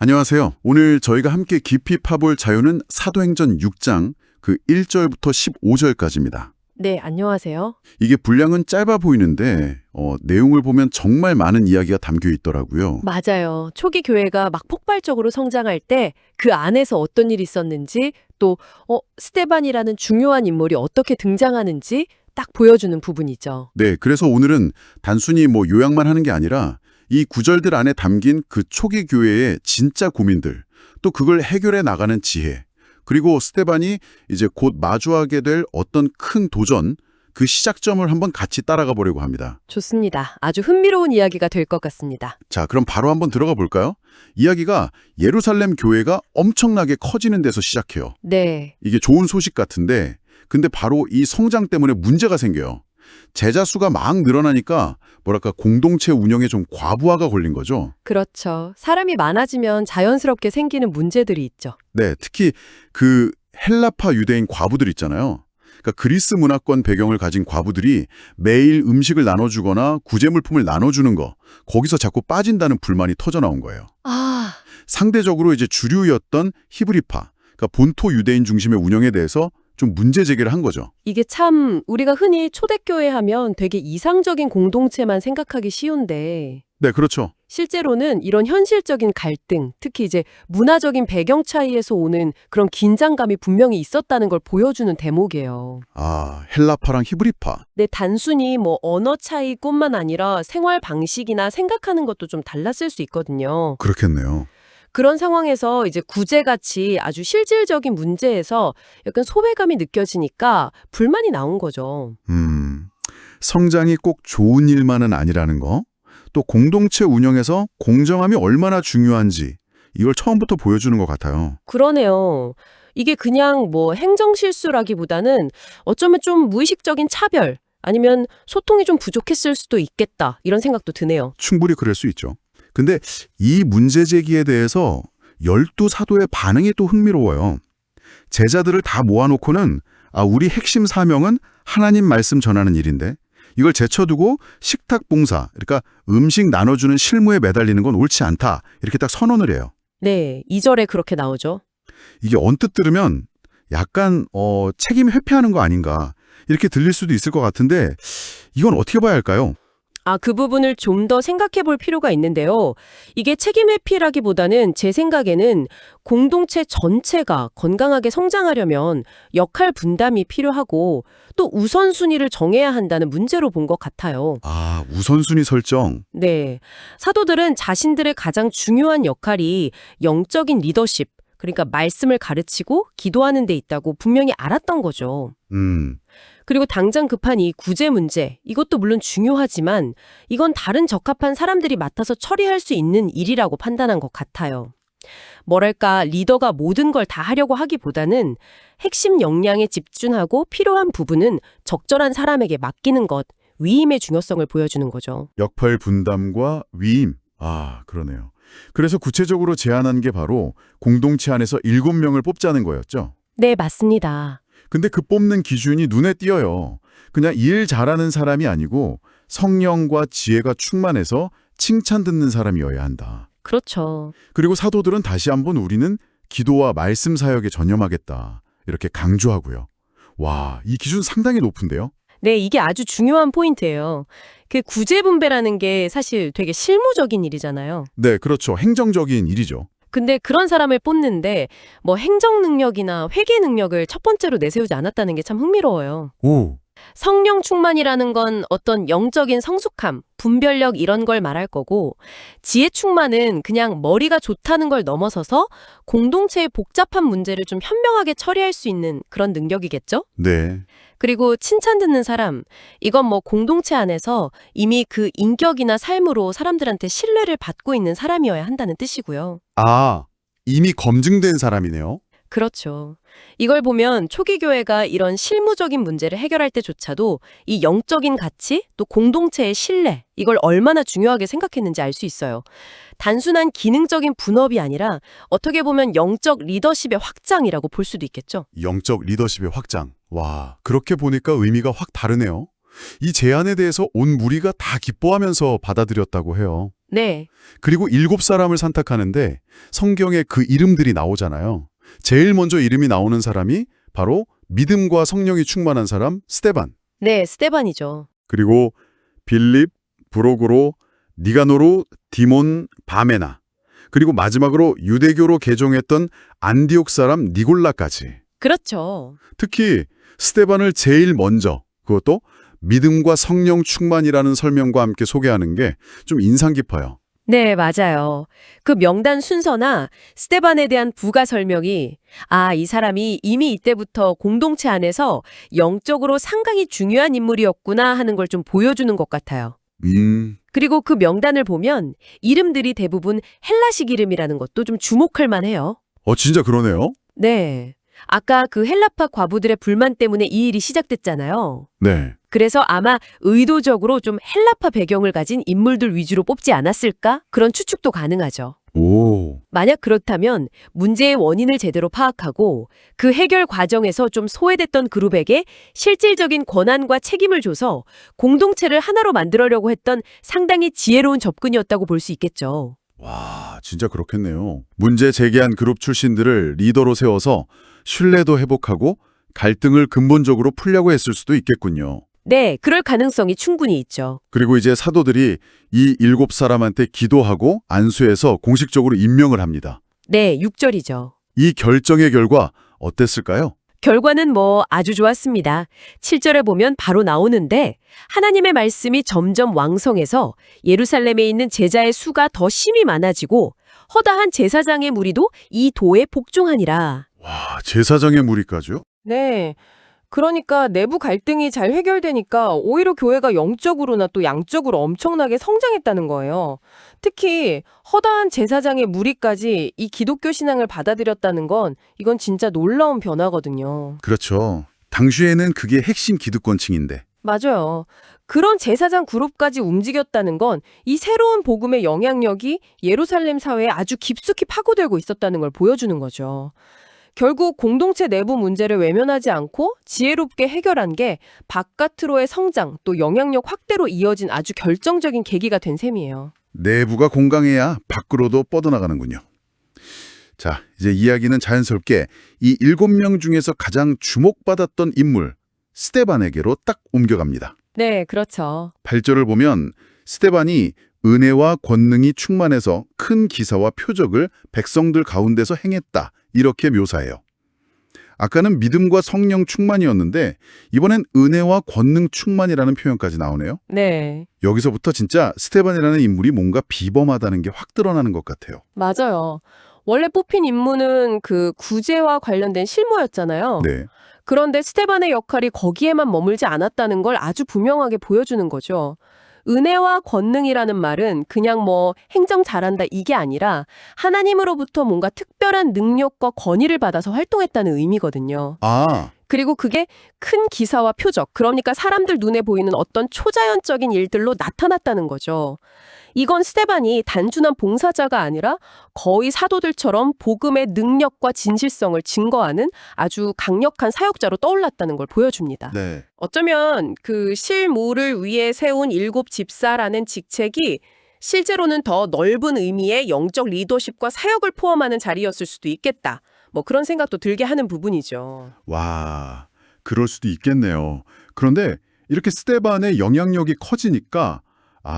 안녕하세요. 오늘 저희가 함께 깊이 파볼 자유는 사도행전 6장 그 1절부터 15절까지입니다. 네, 안녕하세요. 이게 분량은 짧아 보이는데 내용을 보면 정말 많은 이야기가 담겨 있더라고요. 맞아요. 초기 교회가 막 폭발적으로 성장할 때 그 안에서 어떤 일이 있었는지 또 스데반이라는 중요한 인물이 어떻게 등장하는지 딱 보여주는 부분이죠. 네, 그래서 오늘은 단순히 요약만 하는 게 아니라 이 구절들 안에 담긴 그 초기 교회의 진짜 고민들, 또 그걸 해결해 나가는 지혜, 그리고 스데반이 이제 곧 마주하게 될 어떤 큰 도전, 그 시작점을 한번 같이 따라가 보려고 합니다. 좋습니다. 아주 흥미로운 이야기가 될 것 같습니다. 자, 그럼 바로 한번 들어가 볼까요? 이야기가 예루살렘 교회가 엄청나게 커지는 데서 시작해요. 네, 이게 좋은 소식 같은데, 근데 바로 이 성장 때문에 문제가 생겨요. 제자 수가 막 늘어나니까 공동체 운영에 좀 과부하가 걸린 거죠. 그렇죠. 사람이 많아지면 자연스럽게 생기는 문제들이 있죠. 네, 특히 그 헬라파 유대인 과부들 있잖아요. 그러니까 그리스 문화권 배경을 가진 과부들이 매일 음식을 나눠주거나 구제물품을 나눠주는 거, 거기서 자꾸 빠진다는 불만이 터져나온 거예요. 아, 상대적으로 이제 주류였던 히브리파, 그러니까 본토 유대인 중심의 운영에 대해서 좀 문제 제기를 한 거죠. 이게 참 우리가 흔히 초대교회 하면 되게 이상적인 공동체만 생각하기 쉬운데 네, 그렇죠. 실제로는 이런 현실적인 갈등, 특히 이제 문화적인 배경 차이에서 오는 그런 긴장감이 분명히 있었다는 걸 보여주는 대목이에요. 아, 헬라파랑 히브리파. 근데 단순히 언어 차이뿐만 아니라 생활 방식이나 생각하는 것도 좀 달랐을 수 있거든요. 그렇겠네요. 그런 상황에서 이제 구제같이 아주 실질적인 문제에서 약간 소외감이 느껴지니까 불만이 나온 거죠. 성장이 꼭 좋은 일만은 아니라는 거, 또 공동체 운영에서 공정함이 얼마나 중요한지 이걸 처음부터 보여주는 것 같아요. 그러네요. 이게 그냥 행정실수라기보다는 어쩌면 좀 무의식적인 차별, 아니면 소통이 좀 부족했을 수도 있겠다, 이런 생각도 드네요. 충분히 그럴 수 있죠. 근데 이 문제 제기에 대해서 12사도의 반응이 또 흥미로워요. 제자들을 다 모아놓고는 우리 핵심 사명은 하나님 말씀 전하는 일인데 이걸 제쳐두고 식탁 봉사, 그러니까 음식 나눠주는 실무에 매달리는 건 옳지 않다. 이렇게 딱 선언을 해요. 네, 2절에 그렇게 나오죠. 이게 언뜻 들으면 약간 책임 회피하는 거 아닌가 이렇게 들릴 수도 있을 것 같은데 이건 어떻게 봐야 할까요? 그 부분을 좀 더 생각해 볼 필요가 있는데요. 이게 책임 회피라기보다는 제 생각에는 공동체 전체가 건강하게 성장하려면 역할 분담이 필요하고 또 우선순위를 정해야 한다는 문제로 본 것 같아요. 우선순위 설정. 네. 사도들은 자신들의 가장 중요한 역할이 영적인 리더십, 그러니까 말씀을 가르치고 기도하는 데 있다고 분명히 알았던 거죠. 그리고 당장 급한 이 구제 문제, 이것도 물론 중요하지만 이건 다른 적합한 사람들이 맡아서 처리할 수 있는 일이라고 판단한 것 같아요. 리더가 모든 걸 다 하려고 하기보다는 핵심 역량에 집중하고 필요한 부분은 적절한 사람에게 맡기는 것, 위임의 중요성을 보여주는 거죠. 역할 분담과 위임. 그러네요. 그래서 구체적으로 제안한 게 바로 공동체 안에서 7명을 뽑자는 거였죠. 네, 맞습니다. 근데 그 뽑는 기준이 눈에 띄어요. 그냥 일 잘하는 사람이 아니고 성령과 지혜가 충만해서 칭찬 듣는 사람이어야 한다. 그렇죠. 그리고 사도들은 다시 한번 우리는 기도와 말씀 사역에 전념하겠다. 이렇게 강조하고요. 와, 이 기준 상당히 높은데요? 네, 이게 아주 중요한 포인트예요. 그 구제 분배라는 게 사실 되게 실무적인 일이잖아요. 네, 그렇죠. 행정적인 일이죠. 근데 그런 사람을 뽑는데 행정 능력이나 회계 능력을 첫 번째로 내세우지 않았다는 게 참 흥미로워요. 오, 성령 충만이라는 건 어떤 영적인 성숙함, 분별력 이런 걸 말할 거고 지혜 충만은 그냥 머리가 좋다는 걸 넘어서서 공동체의 복잡한 문제를 좀 현명하게 처리할 수 있는 그런 능력이겠죠? 네. 그리고 칭찬 듣는 사람, 이건 공동체 안에서 이미 그 인격이나 삶으로 사람들한테 신뢰를 받고 있는 사람이어야 한다는 뜻이고요. 이미 검증된 사람이네요. 그렇죠. 이걸 보면 초기 교회가 이런 실무적인 문제를 해결할 때조차도 이 영적인 가치, 또 공동체의 신뢰, 이걸 얼마나 중요하게 생각했는지 알 수 있어요. 단순한 기능적인 분업이 아니라 어떻게 보면 영적 리더십의 확장이라고 볼 수도 있겠죠. 영적 리더십의 확장. 와, 그렇게 보니까 의미가 확 다르네요. 이 제안에 대해서 온 무리가 다 기뻐하면서 받아들였다고 해요. 네. 그리고 7사람을 선택하는데 성경에 그 이름들이 나오잖아요. 제일 먼저 이름이 나오는 사람이 바로 믿음과 성령이 충만한 사람 스데반. 네, 스데반이죠. 그리고 빌립, 브로그로, 니가노로, 디몬, 바메나. 그리고 마지막으로 유대교로 개종했던 안디옥 사람 니골라까지. 그렇죠. 특히 스데반을 제일 먼저 그것도 믿음과 성령 충만이라는 설명과 함께 소개하는 게 좀 인상 깊어요. 네, 맞아요. 그 명단 순서나 스데반에 대한 부가 설명이 이 사람이 이미 이때부터 공동체 안에서 영적으로 상당히 중요한 인물이었구나 하는 걸 좀 보여주는 것 같아요. 그리고 그 명단을 보면 이름들이 대부분 헬라식 이름이라는 것도 좀 주목할 만해요. 진짜 그러네요. 네. 아까 그 헬라파 과부들의 불만 때문에 이 일이 시작됐잖아요. 네. 그래서 아마 의도적으로 좀 헬라파 배경을 가진 인물들 위주로 뽑지 않았을까? 그런 추측도 가능하죠. 오. 만약 그렇다면 문제의 원인을 제대로 파악하고 그 해결 과정에서 좀 소외됐던 그룹에게 실질적인 권한과 책임을 줘서 공동체를 하나로 만들려고 했던 상당히 지혜로운 접근이었다고 볼 수 있겠죠. 와, 진짜 그렇겠네요. 문제 제기한 그룹 출신들을 리더로 세워서 신뢰도 회복하고 갈등을 근본적으로 풀려고 했을 수도 있겠군요. 네, 그럴 가능성이 충분히 있죠. 그리고 이제 사도들이 이 7사람한테 기도하고 안수해서 공식적으로 임명을 합니다. 네, 6절이죠. 이 결정의 결과 어땠을까요? 결과는 아주 좋았습니다. 7절에 보면 바로 나오는데 하나님의 말씀이 점점 왕성해서 예루살렘에 있는 제자의 수가 더 심히 많아지고 허다한 제사장의 무리도 이 도에 복종하니라. 와, 제사장의 무리까지요? 네. 그러니까 내부 갈등이 잘 해결되니까 오히려 교회가 영적으로나 또 양적으로 엄청나게 성장했다는 거예요. 특히 허다한 제사장의 무리까지 이 기독교 신앙을 받아들였다는 건 이건 진짜 놀라운 변화거든요. 그렇죠. 당시에는 그게 핵심 기득권층인데. 맞아요. 그런 제사장 그룹까지 움직였다는 건 이 새로운 복음의 영향력이 예루살렘 사회에 아주 깊숙이 파고들고 있었다는 걸 보여주는 거죠. 결국 공동체 내부 문제를 외면하지 않고 지혜롭게 해결한 게 바깥으로의 성장 또 영향력 확대로 이어진 아주 결정적인 계기가 된 셈이에요. 내부가 공강해야 밖으로도 뻗어나가는군요. 자, 이제 이야기는 자연스럽게 이 7명 중에서 가장 주목받았던 인물 스데반에게로 딱 옮겨갑니다. 네, 그렇죠. 8절을 보면 스데반이 은혜와 권능이 충만해서 큰 기사와 표적을 백성들 가운데서 행했다. 이렇게 묘사해요. 아까는 믿음과 성령 충만이었는데 이번엔 은혜와 권능 충만이라는 표현까지 나오네요. 네, 여기서부터 진짜 스데반이라는 인물이 뭔가 비범하다는 게 확 드러나는 것 같아요. 맞아요. 원래 뽑힌 임무는 그 구제와 관련된 실무였잖아요. 네. 그런데 스데반의 역할이 거기에만 머물지 않았다는 걸 아주 분명하게 보여주는 거죠. 은혜와 권능이라는 말은 그냥 행정 잘한다 이게 아니라 하나님으로부터 뭔가 특별한 능력과 권위를 받아서 활동했다는 의미거든요. 아, 그리고 그게 큰 기사와 표적, 그러니까 사람들 눈에 보이는 어떤 초자연적인 일들로 나타났다는 거죠. 이건 스데반이 단순한 봉사자가 아니라 거의 사도들처럼 복음의 능력과 진실성을 증거하는 아주 강력한 사역자로 떠올랐다는 걸 보여줍니다. 네. 어쩌면 그 실무를 위해 세운 7집사라는 직책이 실제로는 더 넓은 의미의 영적 리더십과 사역을 포함하는 자리였을 수도 있겠다. 그런 생각도 들게 하는 부분이죠. 와, 그럴 수도 있겠네요. 그런데 이렇게 스데반의 영향력이 커지니까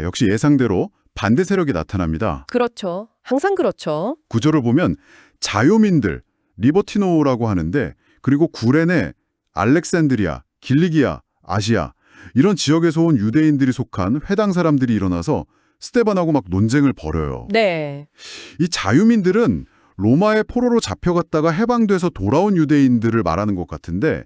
역시 예상대로 반대 세력이 나타납니다. 그렇죠. 항상 그렇죠. 구절을 보면 자요민들, 리버티노라고 하는데 그리고 구레네, 알렉산드리아, 길리기아, 아시아 이런 지역에서 온 유대인들이 속한 회당 사람들이 일어나서 스데반하고 막 논쟁을 벌여요. 네. 이 자유민들은 로마의 포로로 잡혀갔다가 해방돼서 돌아온 유대인들을 말하는 것 같은데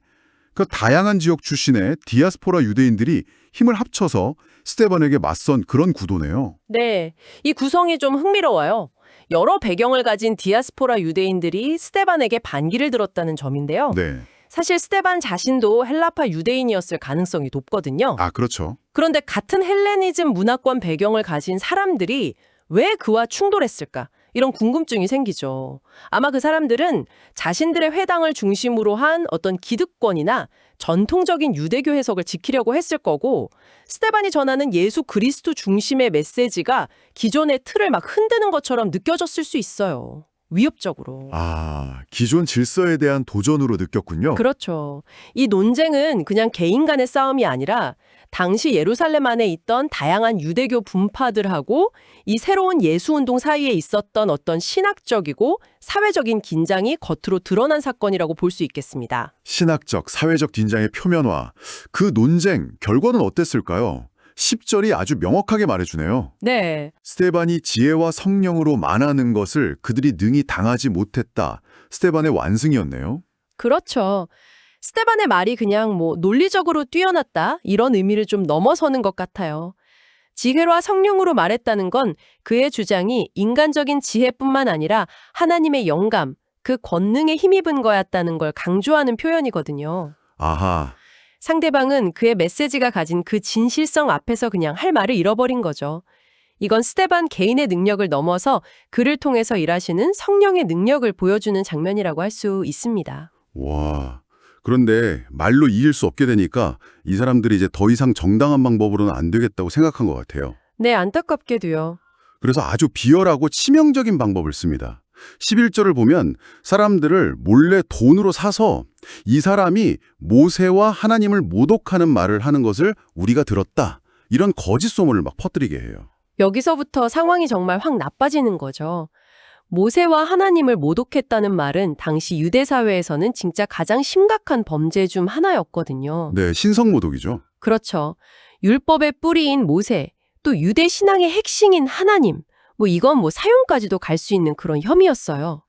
그 다양한 지역 출신의 디아스포라 유대인들이 힘을 합쳐서 스데반에게 맞선 그런 구도네요. 네. 이 구성이 좀 흥미로워요. 여러 배경을 가진 디아스포라 유대인들이 스데반에게 반기를 들었다는 점인데요. 네. 사실 스데반 자신도 헬라파 유대인이었을 가능성이 높거든요. 그렇죠. 그런데 같은 헬레니즘 문화권 배경을 가진 사람들이 왜 그와 충돌했을까? 이런 궁금증이 생기죠. 아마 그 사람들은 자신들의 회당을 중심으로 한 어떤 기득권이나 전통적인 유대교 해석을 지키려고 했을 거고, 스데반이 전하는 예수 그리스도 중심의 메시지가 기존의 틀을 막 흔드는 것처럼 느껴졌을 수 있어요. 위협적으로. 기존 질서에 대한 도전으로 느꼈군요. 그렇죠. 이 논쟁은 그냥 개인 간의 싸움이 아니라 당시 예루살렘 안에 있던 다양한 유대교 분파들하고 이 새로운 예수운동 사이에 있었던 어떤 신학적이고 사회적인 긴장이 겉으로 드러난 사건이라고 볼 수 있겠습니다. 신학적, 사회적 긴장의 표면화. 그 논쟁, 결과는 어땠을까요? 10절이 아주 명확하게 말해주네요. 네. 스데반이 지혜와 성령으로 만하는 것을 그들이 능히 당하지 못했다. 스데반의 완승이었네요. 그렇죠. 스데반의 말이 그냥 논리적으로 뛰어났다 이런 의미를 좀 넘어서는 것 같아요. 지혜와 성령으로 말했다는 건 그의 주장이 인간적인 지혜뿐만 아니라 하나님의 영감, 그 권능에 힘입은 거였다는 걸 강조하는 표현이거든요. 아하, 상대방은 그의 메시지가 가진 그 진실성 앞에서 그냥 할 말을 잃어버린 거죠. 이건 스데반 개인의 능력을 넘어서 그를 통해서 일하시는 성령의 능력을 보여주는 장면이라고 할 수 있습니다. 와, 그런데 말로 이길 수 없게 되니까 이 사람들이 이제 더 이상 정당한 방법으로는 안 되겠다고 생각한 것 같아요. 네, 안타깝게도요. 그래서 아주 비열하고 치명적인 방법을 씁니다. 11절을 보면 사람들을 몰래 돈으로 사서 이 사람이 모세와 하나님을 모독하는 말을 하는 것을 우리가 들었다. 이런 거짓 소문을 막 퍼뜨리게 해요. 여기서부터 상황이 정말 확 나빠지는 거죠. 모세와 하나님을 모독했다는 말은 당시 유대 사회에서는 진짜 가장 심각한 범죄 중 하나였거든요. 네, 신성모독이죠. 그렇죠. 율법의 뿌리인 모세, 또 유대 신앙의 핵심인 하나님, 이건 사형까지도 갈 수 있는 그런 혐의였어요.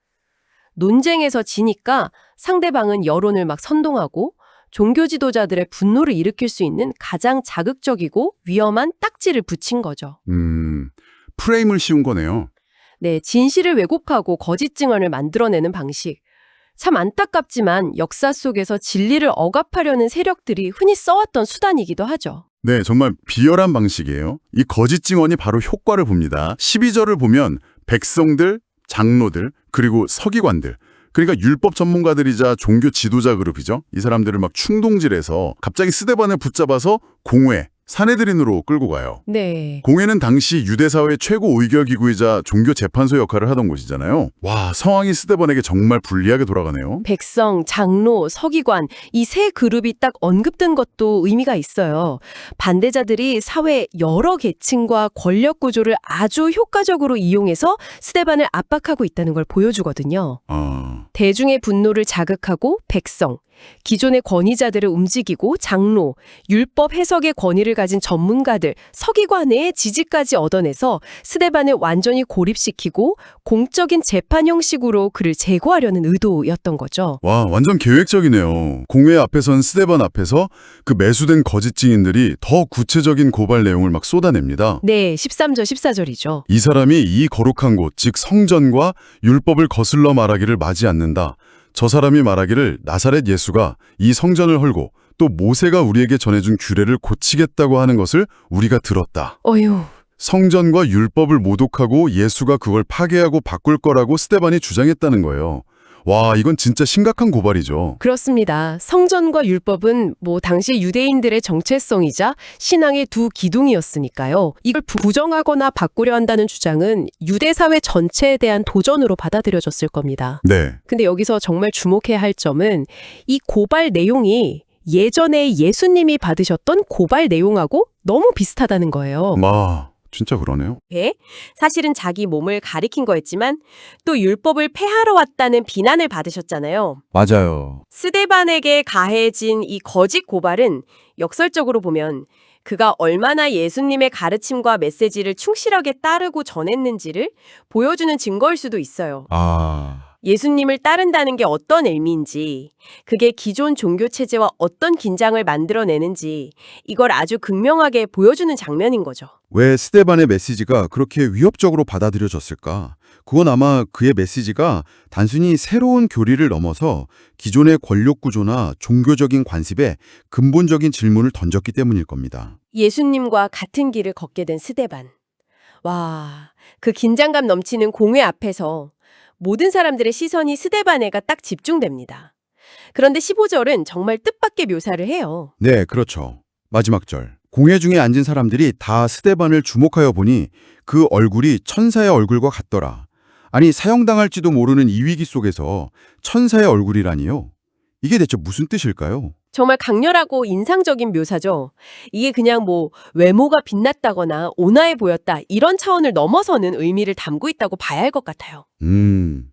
논쟁에서 지니까 상대방은 여론을 막 선동하고 종교 지도자들의 분노를 일으킬 수 있는 가장 자극적이고 위험한 딱지를 붙인 거죠. 프레임을 씌운 거네요. 네, 진실을 왜곡하고 거짓 증언을 만들어내는 방식. 참 안타깝지만 역사 속에서 진리를 억압하려는 세력들이 흔히 써왔던 수단이기도 하죠. 네, 정말 비열한 방식이에요. 이 거짓 증언이 바로 효과를 봅니다. 12절을 보면 백성들, 장로들, 그리고 서기관들, 그러니까 율법 전문가들이자 종교 지도자 그룹이죠. 이 사람들을 막 충동질해서 갑자기 스데반을 붙잡아서 공회, 산헤드린으로 끌고 가요. 네. 공회는 당시 유대사회 최고 의결기구이자 종교재판소 역할을 하던 곳이잖아요. 와, 상황이 스데반에게 정말 불리하게 돌아가네요. 백성, 장로, 서기관 이 세 그룹이 딱 언급된 것도 의미가 있어요. 반대자들이 사회 여러 계층과 권력 구조를 아주 효과적으로 이용해서 스데반을 압박하고 있다는 걸 보여주거든요. 대중의 분노를 자극하고 백성, 기존의 권위자들을 움직이고 장로, 율법 해석의 권위를 가진 전문가들, 서기관의 지지까지 얻어내서 스데반을 완전히 고립시키고 공적인 재판 형식으로 그를 제거하려는 의도였던 거죠. 와, 완전 계획적이네요. 공회 앞에 선 스데반 앞에서 그 매수된 거짓 증인들이 더 구체적인 고발 내용을 막 쏟아냅니다. 네, 13절, 14절이죠. 이 사람이 이 거룩한 곳, 즉 성전과 율법을 거슬러 말하기를 맞지 않는다. 저 사람이 말하기를 나사렛 예수가 이 성전을 헐고 또 모세가 우리에게 전해준 규례를 고치겠다고 하는 것을 우리가 들었다. 어휴. 성전과 율법을 모독하고 예수가 그걸 파괴하고 바꿀 거라고 스데반이 주장했다는 거예요. 와, 이건 진짜 심각한 고발이죠. 그렇습니다. 성전과 율법은 당시 유대인들의 정체성이자 신앙의 두 기둥이었으니까요. 이걸 부정하거나 바꾸려 한다는 주장은 유대 사회 전체에 대한 도전으로 받아들여졌을 겁니다. 네. 근데 여기서 정말 주목해야 할 점은 이 고발 내용이 예전에 예수님이 받으셨던 고발 내용하고 너무 비슷하다는 거예요. 진짜 그러네요. 사실은 자기 몸을 가리킨 거였지만 또 율법을 폐하러 왔다는 비난을 받으셨잖아요. 맞아요. 스데반에게 가해진 이 거짓 고발은 역설적으로 보면 그가 얼마나 예수님의 가르침과 메시지를 충실하게 따르고 전했는지를 보여주는 증거일 수도 있어요. 예수님을 따른다는 게 어떤 의미인지, 그게 기존 종교 체제와 어떤 긴장을 만들어내는지 이걸 아주 극명하게 보여주는 장면인 거죠. 왜 스데반의 메시지가 그렇게 위협적으로 받아들여졌을까? 그건 아마 그의 메시지가 단순히 새로운 교리를 넘어서 기존의 권력 구조나 종교적인 관습에 근본적인 질문을 던졌기 때문일 겁니다. 예수님과 같은 길을 걷게 된 스데반. 와, 그 긴장감 넘치는 공회 앞에서 모든 사람들의 시선이 스데반에가 딱 집중됩니다. 그런데 15절은 정말 뜻밖의 묘사를 해요. 네, 그렇죠. 마지막 절. 공회 중에 앉은 사람들이 다 스데반을 주목하여 보니 그 얼굴이 천사의 얼굴과 같더라. 아니, 사형당할지도 모르는 이 위기 속에서 천사의 얼굴이라니요? 이게 대체 무슨 뜻일까요? 정말 강렬하고 인상적인 묘사죠. 이게 그냥 뭐 외모가 빛났다거나 온화해 보였다 이런 차원을 넘어서는 의미를 담고 있다고 봐야 할 것 같아요.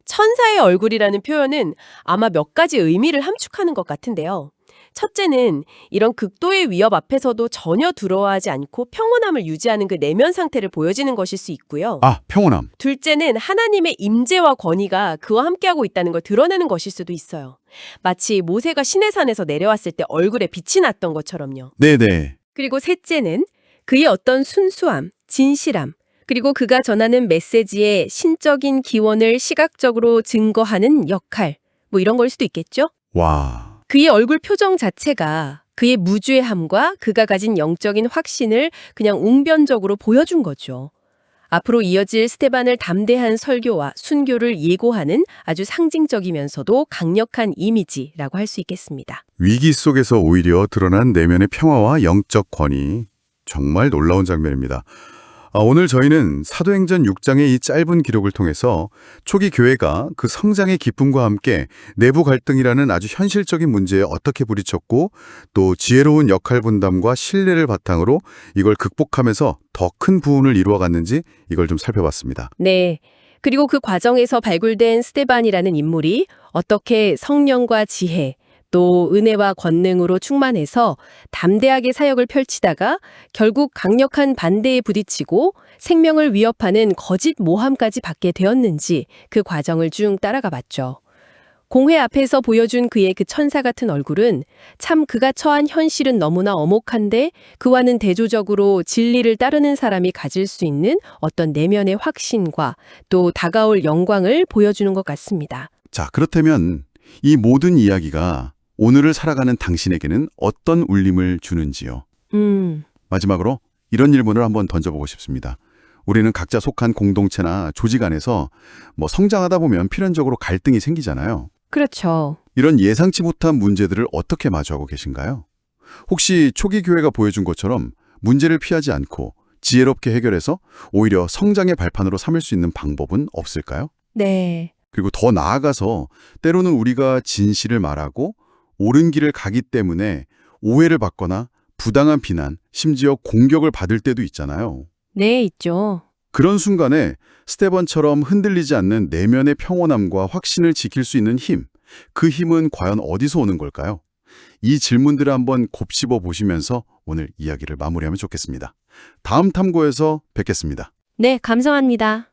천사의 얼굴이라는 표현은 아마 몇 가지 의미를 함축하는 것 같은데요. 첫째는 이런 극도의 위협 앞에서도 전혀 두려워하지 않고 평온함을 유지하는 그 내면 상태를 보여지는 것일 수 있고요. 아, 평온함. 둘째는 하나님의 임재와 권위가 그와 함께하고 있다는 걸 드러내는 것일 수도 있어요. 마치 모세가 시내산에서 내려왔을 때 얼굴에 빛이 났던 것처럼요. 네네. 그리고 셋째는 그의 어떤 순수함, 진실함, 그리고 그가 전하는 메시지의 신적인 기원을 시각적으로 증거하는 역할, 뭐 이런 걸 수도 있겠죠? 와. 그의 얼굴 표정 자체가 그의 무죄함과 그가 가진 영적인 확신을 그냥 웅변적으로 보여준 거죠. 앞으로 이어질 스데반을 담대한 설교와 순교를 예고하는 아주 상징적이면서도 강력한 이미지라고 할 수 있겠습니다. 위기 속에서 오히려 드러난 내면의 평화와 영적 권위. 정말 놀라운 장면입니다. 오늘 저희는 사도행전 6장의 이 짧은 기록을 통해서 초기 교회가 그 성장의 기쁨과 함께 내부 갈등이라는 아주 현실적인 문제에 어떻게 부딪혔고 또 지혜로운 역할 분담과 신뢰를 바탕으로 이걸 극복하면서 더 큰 부흥을 이루어갔는지 이걸 좀 살펴봤습니다. 네. 그리고 그 과정에서 발굴된 스데반이라는 인물이 어떻게 성령과 지혜, 또 은혜와 권능으로 충만해서 담대하게 사역을 펼치다가 결국 강력한 반대에 부딪히고 생명을 위협하는 거짓 모함까지 받게 되었는지 그 과정을 쭉 따라가 봤죠. 공회 앞에서 보여준 그의 그 천사 같은 얼굴은 참 그가 처한 현실은 너무나 엄혹한데 그와는 대조적으로 진리를 따르는 사람이 가질 수 있는 어떤 내면의 확신과 또 다가올 영광을 보여주는 것 같습니다. 자, 그렇다면 이 모든 이야기가 오늘을 살아가는 당신에게는 어떤 울림을 주는지요? 마지막으로 이런 질문을 한번 던져보고 싶습니다. 우리는 각자 속한 공동체나 조직 안에서 성장하다 보면 필연적으로 갈등이 생기잖아요. 그렇죠. 이런 예상치 못한 문제들을 어떻게 마주하고 계신가요? 혹시 초기 교회가 보여준 것처럼 문제를 피하지 않고 지혜롭게 해결해서 오히려 성장의 발판으로 삼을 수 있는 방법은 없을까요? 네. 그리고 더 나아가서 때로는 우리가 진실을 말하고 옳은 길을 가기 때문에 오해를 받거나 부당한 비난, 심지어 공격을 받을 때도 있잖아요. 네, 있죠. 그런 순간에 스데반처럼 흔들리지 않는 내면의 평온함과 확신을 지킬 수 있는 힘, 그 힘은 과연 어디서 오는 걸까요? 이 질문들을 한번 곱씹어 보시면서 오늘 이야기를 마무리하면 좋겠습니다. 다음 탐구에서 뵙겠습니다. 네, 감사합니다.